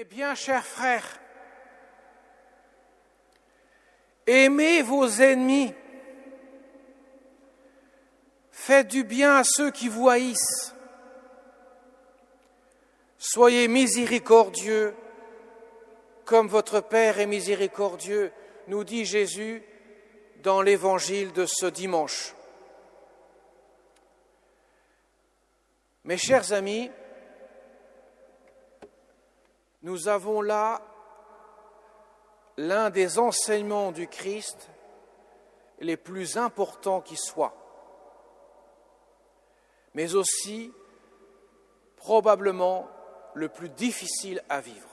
Eh bien, chers frères, aimez vos ennemis, faites du bien à ceux qui vous haïssent, soyez miséricordieux comme votre Père est miséricordieux, nous dit Jésus dans l'évangile de ce dimanche. Mes chers amis, nous avons là l'un des enseignements du Christ les plus importants qui soient, mais aussi probablement le plus difficile à vivre.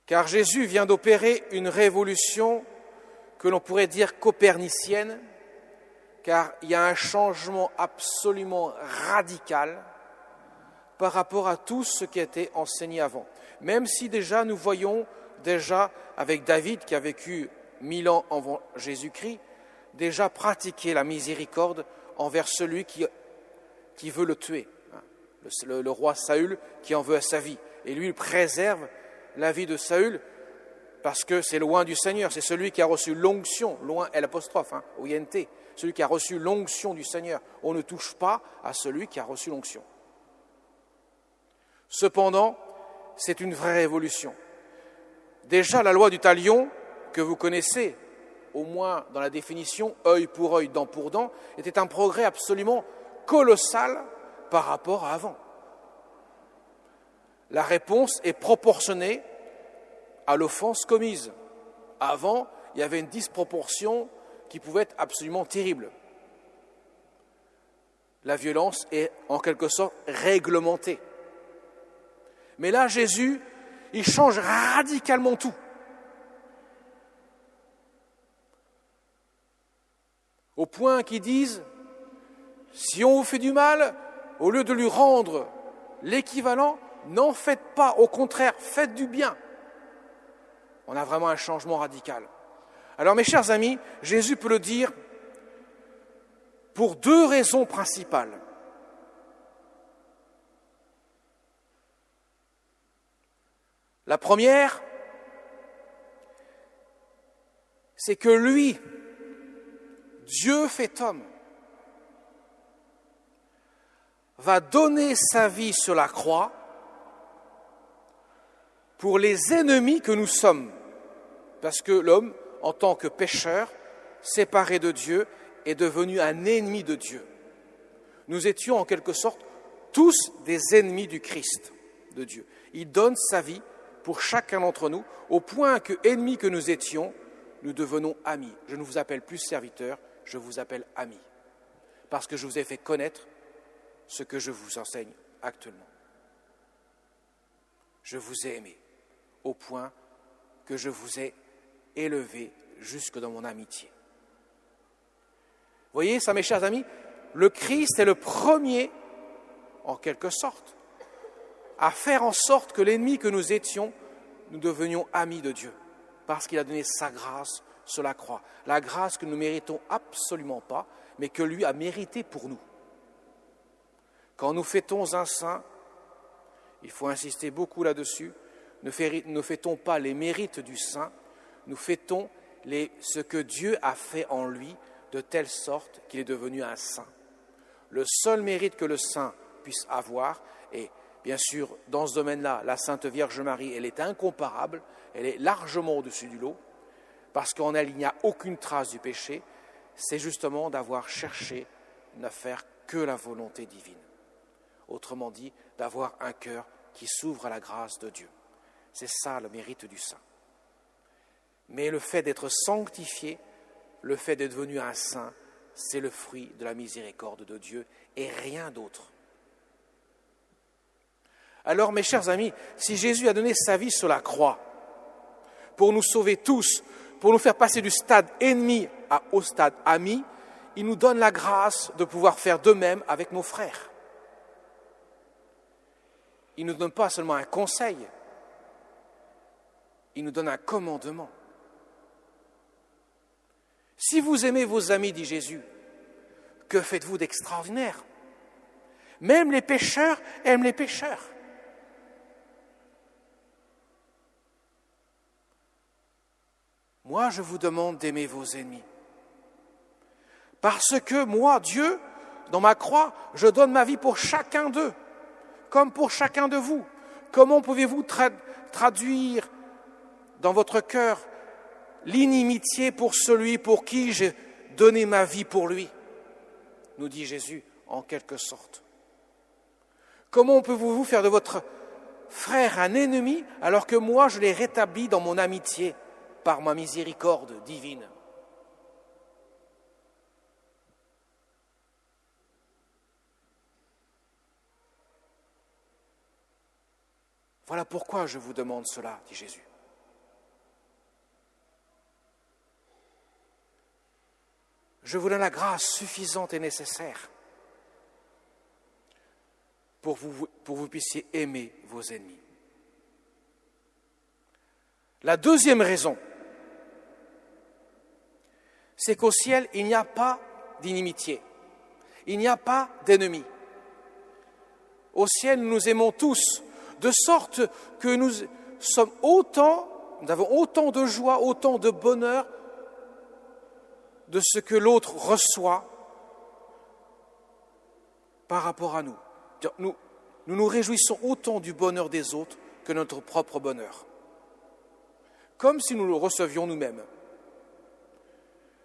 Car Jésus vient d'opérer une révolution que l'on pourrait dire copernicienne, car il y a un changement absolument radical par rapport à tout ce qui a été enseigné avant. Même si déjà nous voyons avec David qui a vécu 1000 ans avant Jésus-Christ, déjà pratiquer la miséricorde envers celui qui veut le tuer. Le roi Saül qui en veut à sa vie. Et lui, il préserve la vie de Saül parce que c'est loin du Seigneur. C'est celui qui a reçu l'onction, loin l'apostrophe, OINT, celui qui a reçu l'onction du Seigneur. On ne touche pas à celui qui a reçu l'onction. Cependant, c'est une vraie révolution. Déjà, la loi du talion, que vous connaissez, au moins dans la définition, œil pour œil, dent pour dent, était un progrès absolument colossal par rapport à avant. La réponse est proportionnée à l'offense commise. Avant, il y avait une disproportion qui pouvait être absolument terrible. La violence est en quelque sorte réglementée. Mais là, Jésus, il change radicalement tout. Au point qu'ils disent, si on vous fait du mal, au lieu de lui rendre l'équivalent, n'en faites pas, au contraire, faites du bien. On a vraiment un changement radical. Alors mes chers amis, Jésus peut le dire pour deux raisons principales. La première, c'est que lui, Dieu fait homme, va donner sa vie sur la croix pour les ennemis que nous sommes. Parce que l'homme, en tant que pécheur, séparé de Dieu, est devenu un ennemi de Dieu. Nous étions en quelque sorte tous des ennemis du Christ, de Dieu. Il donne sa vie pour chacun d'entre nous, au point que, ennemis que nous étions, nous devenons amis. Je ne vous appelle plus serviteur, je vous appelle ami. Parce que je vous ai fait connaître ce que je vous enseigne actuellement. Je vous ai aimé, au point que je vous ai élevé jusque dans mon amitié. Vous voyez ça, mes chers amis, le Christ est le premier, en quelque sorte, à faire en sorte que l'ennemi que nous étions, nous devenions amis de Dieu, parce qu'il a donné sa grâce sur la croix. La grâce que nous ne méritons absolument pas, mais que lui a méritée pour nous. Quand nous fêtons un saint, il faut insister beaucoup là-dessus, ne fêtons pas les mérites du saint, nous fêtons ce que Dieu a fait en lui, de telle sorte qu'il est devenu un saint. Le seul mérite que le saint puisse avoir, et bien sûr, dans ce domaine-là, la Sainte Vierge Marie, elle est incomparable, elle est largement au-dessus du lot, parce qu'en elle, il n'y a aucune trace du péché, c'est justement d'avoir cherché ne faire que la volonté divine. Autrement dit, d'avoir un cœur qui s'ouvre à la grâce de Dieu. C'est ça le mérite du saint. Mais le fait d'être sanctifié, le fait d'être devenu un saint, c'est le fruit de la miséricorde de Dieu et rien d'autre. Alors, mes chers amis, si Jésus a donné sa vie sur la croix pour nous sauver tous, pour nous faire passer du stade ennemi au stade ami, il nous donne la grâce de pouvoir faire de même avec nos frères. Il ne nous donne pas seulement un conseil, il nous donne un commandement. Si vous aimez vos amis, dit Jésus, que faites-vous d'extraordinaire ? Même les pécheurs aiment les pécheurs. Moi, je vous demande d'aimer vos ennemis. Parce que moi, Dieu, dans ma croix, je donne ma vie pour chacun d'eux, comme pour chacun de vous. Comment pouvez-vous traduire dans votre cœur l'inimitié pour celui pour qui j'ai donné ma vie pour lui, nous dit Jésus en quelque sorte. Comment pouvez-vous faire de votre frère un ennemi alors que moi je l'ai rétabli dans mon amitié par ma miséricorde divine? Voilà pourquoi je vous demande cela, dit Jésus. Je vous donne la grâce suffisante et nécessaire pour que vous puissiez aimer vos ennemis. La deuxième raison, c'est qu'au ciel, il n'y a pas d'inimitié, il n'y a pas d'ennemis. Au ciel, nous nous aimons tous, de sorte que nous avons autant de joie, autant de bonheur de ce que l'autre reçoit par rapport à nous. Nous nous réjouissons autant du bonheur des autres que notre propre bonheur, comme si nous le recevions nous-mêmes.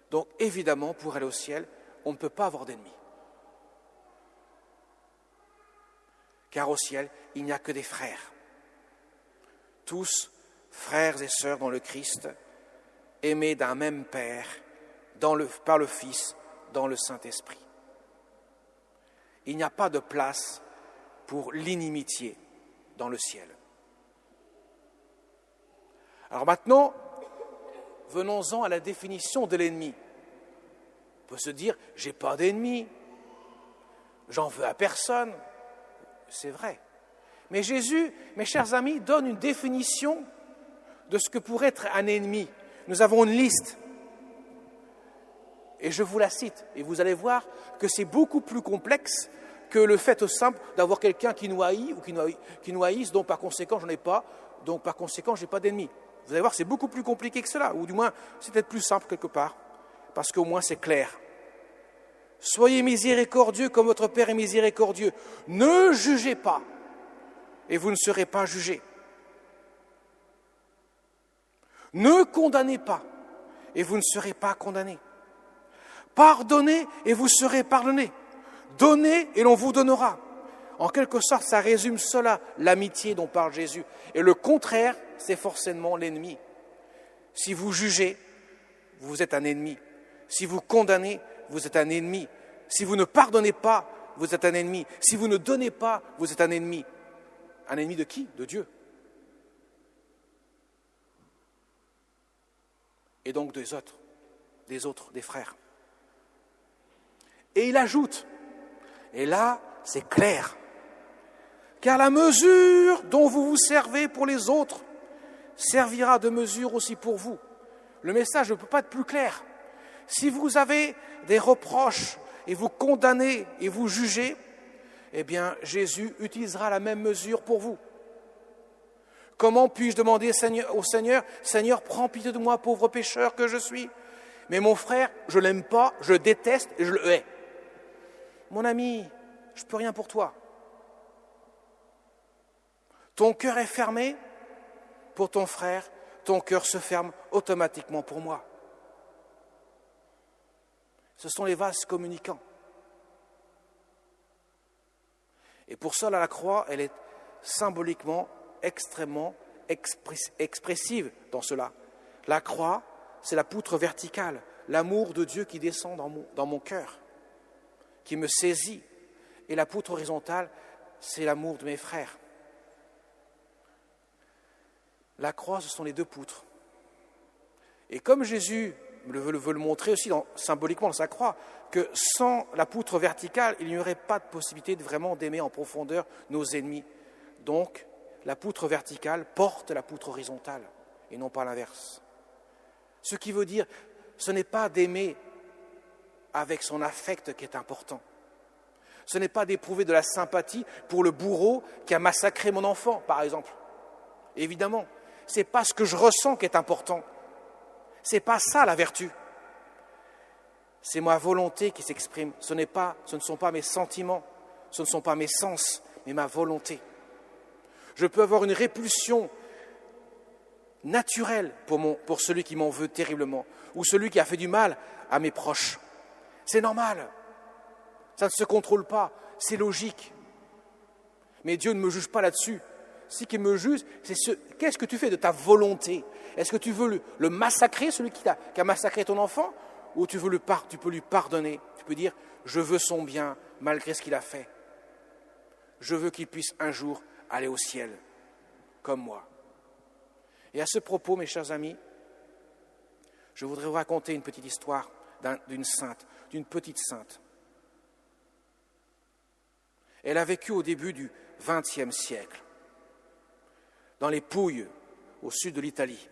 Donc évidemment, pour aller au ciel, on ne peut pas avoir d'ennemis. Car au ciel, il n'y a que des frères. Tous frères et sœurs dans le Christ, aimés d'un même Père, par le Fils, dans le Saint-Esprit. Il n'y a pas de place pour l'inimitié dans le ciel. Alors maintenant, venons-en à la définition de l'ennemi. On peut se dire, j'ai pas d'ennemi, j'en veux à personne. C'est vrai. Mais Jésus, mes chers amis, donne une définition de ce que pourrait être un ennemi. Nous avons une liste. Et je vous la cite. Et vous allez voir que c'est beaucoup plus complexe que le fait simple d'avoir quelqu'un qui nous haït ou qui nous haïsse, donc par conséquent, j'en ai pas, donc par conséquent, je n'ai pas d'ennemi. Vous allez voir, c'est beaucoup plus compliqué que cela, ou du moins, c'est peut-être plus simple quelque part, parce qu'au moins c'est clair. Soyez miséricordieux comme votre Père est miséricordieux. Ne jugez pas, et vous ne serez pas jugés. Ne condamnez pas, et vous ne serez pas condamnés. Pardonnez, et vous serez pardonnés. Donnez, et l'on vous donnera. En quelque sorte, ça résume cela, l'amitié dont parle Jésus. Et le contraire, c'est forcément l'ennemi. Si vous jugez, vous êtes un ennemi. Si vous condamnez, vous êtes un ennemi. Si vous ne pardonnez pas, vous êtes un ennemi. Si vous ne donnez pas, vous êtes un ennemi. Un ennemi de qui? De Dieu. Et donc des autres, des frères. Et il ajoute, et là, c'est clair, car la mesure dont vous vous servez pour les autres servira de mesure aussi pour vous. Le message ne peut pas être plus clair. Si vous avez des reproches et vous condamnez et vous jugez, eh bien, Jésus utilisera la même mesure pour vous. Comment puis-je demander au Seigneur, « Seigneur, prends pitié de moi, pauvre pécheur que je suis. Mais mon frère, je ne l'aime pas, je le déteste et je le hais. Mon ami, je ne peux rien pour toi. Ton cœur est fermé pour ton frère, ton cœur se ferme automatiquement pour moi. Ce sont les vases communicants. Et pour cela, la croix, elle est symboliquement extrêmement expressive dans cela. La croix, c'est la poutre verticale, l'amour de Dieu qui descend dans mon cœur, qui me saisit. Et la poutre horizontale, c'est l'amour de mes frères. La croix, ce sont les deux poutres. Et comme Jésus veut le montrer aussi symboliquement dans sa croix, que sans la poutre verticale, il n'y aurait pas de possibilité d'aimer en profondeur nos ennemis. Donc, la poutre verticale porte la poutre horizontale, et non pas l'inverse. Ce qui veut dire, ce n'est pas d'aimer avec son affect qui est important. Ce n'est pas d'éprouver de la sympathie pour le bourreau qui a massacré mon enfant, par exemple. Évidemment, ce n'est pas ce que je ressens qui est important. Ce n'est pas ça la vertu. C'est ma volonté qui s'exprime. Ce ne sont pas mes sentiments, ce ne sont pas mes sens, mais ma volonté. Je peux avoir une répulsion naturelle pour celui qui m'en veut terriblement, ou celui qui a fait du mal à mes proches. C'est normal. Ça ne se contrôle pas, c'est logique. Mais Dieu ne me juge pas là-dessus. Ce qu'il me juge, c'est qu'est-ce que tu fais de ta volonté? Est-ce que tu veux le massacrer, celui qui a massacré ton enfant, ou tu peux lui pardonner? Tu peux dire, je veux son bien malgré ce qu'il a fait. Je veux qu'il puisse un jour aller au ciel, comme moi. Et à ce propos, mes chers amis, je voudrais vous raconter une petite histoire d'une petite sainte. Elle a vécu au début du XXe siècle, dans les Pouilles, au sud de l'Italie.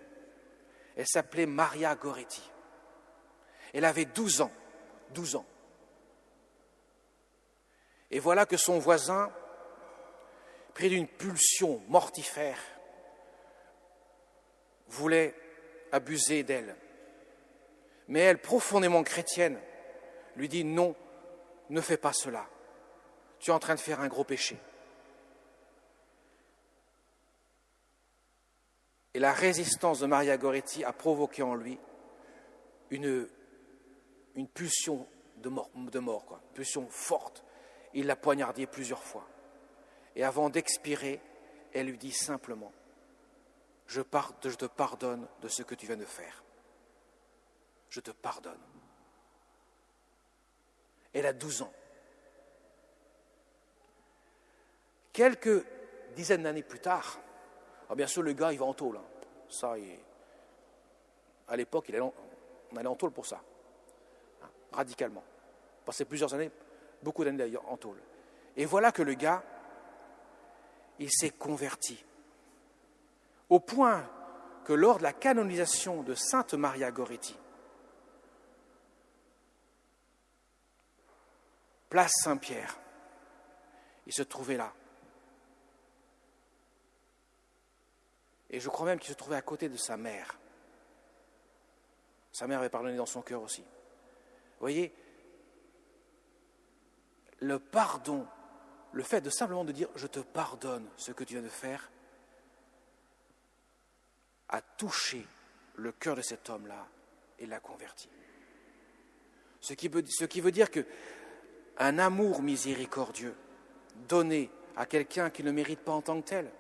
Elle s'appelait Maria Goretti. Elle avait 12 ans. Et voilà que son voisin, pris d'une pulsion mortifère, voulait abuser d'elle. Mais elle, profondément chrétienne, lui dit « Non, ne fais pas cela. Tu es en train de faire un gros péché. » Et la résistance de Maria Goretti a provoqué en lui une pulsion de mort, une pulsion forte. Il l'a poignardée plusieurs fois. Et avant d'expirer, elle lui dit simplement « Je te pardonne de ce que tu viens de faire. Je te pardonne. » Elle a 12 ans. Quelques dizaines d'années plus tard, alors bien sûr le gars il va en tôle. Ça, à l'époque, on allait en tôle pour ça, radicalement. Passé plusieurs années, beaucoup d'années d'ailleurs en tôle. Et voilà que le gars, il s'est converti. Au point que lors de la canonisation de Sainte Maria Goretti, place Saint-Pierre, il se trouvait là. Et je crois même qu'il se trouvait à côté de sa mère. Sa mère avait pardonné dans son cœur aussi. Vous voyez, le pardon, le fait de simplement de dire « je te pardonne ce que tu viens de faire », a touché le cœur de cet homme-là et l'a converti. Ce qui veut dire qu'un amour miséricordieux donné à quelqu'un qui ne mérite pas en tant que tel,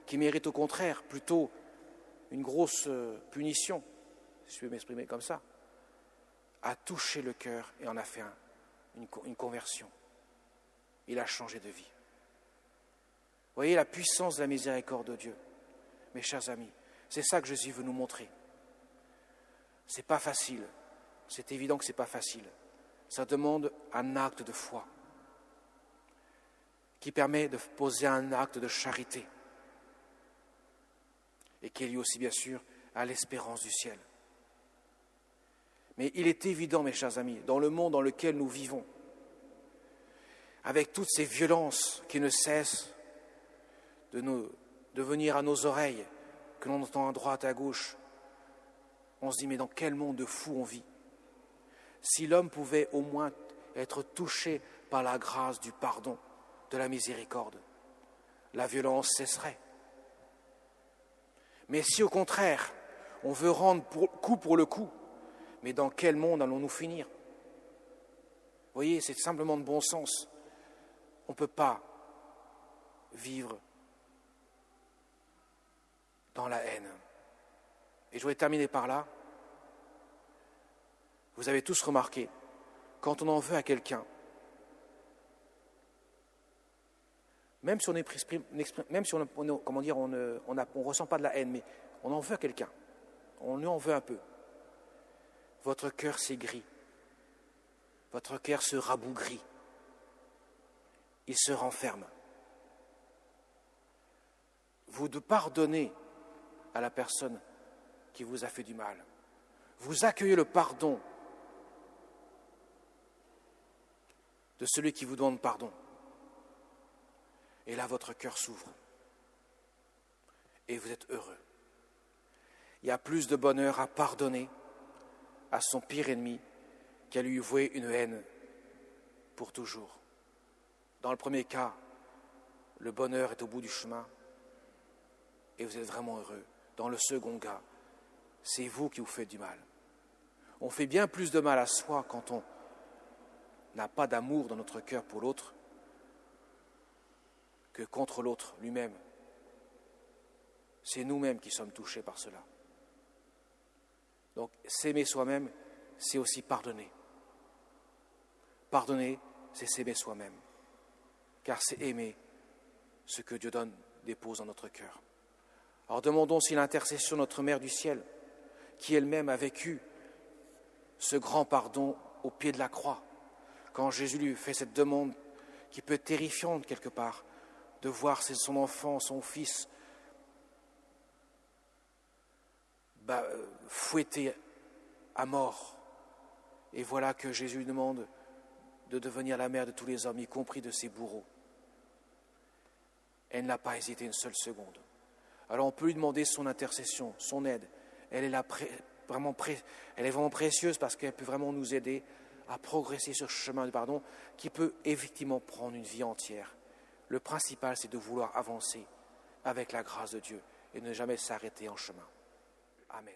qui mérite au contraire plutôt une grosse punition, si je peux m'exprimer comme ça, a touché le cœur et en a fait une conversion. Il a changé de vie. Vous voyez la puissance de la miséricorde de Dieu, mes chers amis. C'est ça que Jésus veut nous montrer. C'est pas facile. C'est évident que c'est pas facile. Ça demande un acte de foi qui permet de poser un acte de charité et qui est lié aussi, bien sûr, à l'espérance du ciel. Mais il est évident, mes chers amis, dans le monde dans lequel nous vivons, avec toutes ces violences qui ne cessent de venir à nos oreilles, que l'on entend à droite, à gauche, on se dit, mais dans quel monde de fous on vit? Si l'homme pouvait au moins être touché par la grâce du pardon, de la miséricorde, la violence cesserait. Mais si au contraire, on veut rendre coup pour le coup, mais dans quel monde allons-nous finir? Vous voyez, c'est simplement de bon sens. On ne peut pas vivre dans la haine. Et je voudrais terminer par là. Vous avez tous remarqué, quand on en veut à quelqu'un, même si on on ressent pas de la haine, mais on en veut à quelqu'un, on lui en veut un peu, votre cœur s'aigrit, votre cœur se rabougrit, il se renferme. Vous pardonnez à la personne qui vous a fait du mal. Vous accueillez le pardon. de celui qui vous demande pardon. Et là, votre cœur s'ouvre. Et vous êtes heureux. Il y a plus de bonheur à pardonner à son pire ennemi qu'à lui vouer une haine pour toujours. Dans le premier cas, le bonheur est au bout du chemin et vous êtes vraiment heureux. Dans le second cas, c'est vous qui vous faites du mal. On fait bien plus de mal à soi quand on n'a pas d'amour dans notre cœur pour l'autre que contre l'autre lui-même. C'est nous-mêmes qui sommes touchés par cela. Donc, s'aimer soi-même, c'est aussi pardonner. Pardonner, c'est s'aimer soi-même. Car c'est aimer ce que Dieu dépose dans notre cœur. Alors demandons si l'intercession de notre Mère du ciel, qui elle-même a vécu ce grand pardon au pied de la croix, quand Jésus lui fait cette demande qui peut être terrifiante quelque part, de voir son enfant, son fils, fouetté à mort. Et voilà que Jésus lui demande de devenir la mère de tous les hommes, y compris de ses bourreaux. Elle n'a pas hésité une seule seconde. Alors on peut lui demander son intercession, son aide. Elle est vraiment précieuse parce qu'elle peut vraiment nous aider à progresser sur ce chemin du pardon qui peut effectivement prendre une vie entière. Le principal, c'est de vouloir avancer avec la grâce de Dieu et ne jamais s'arrêter en chemin. Amen.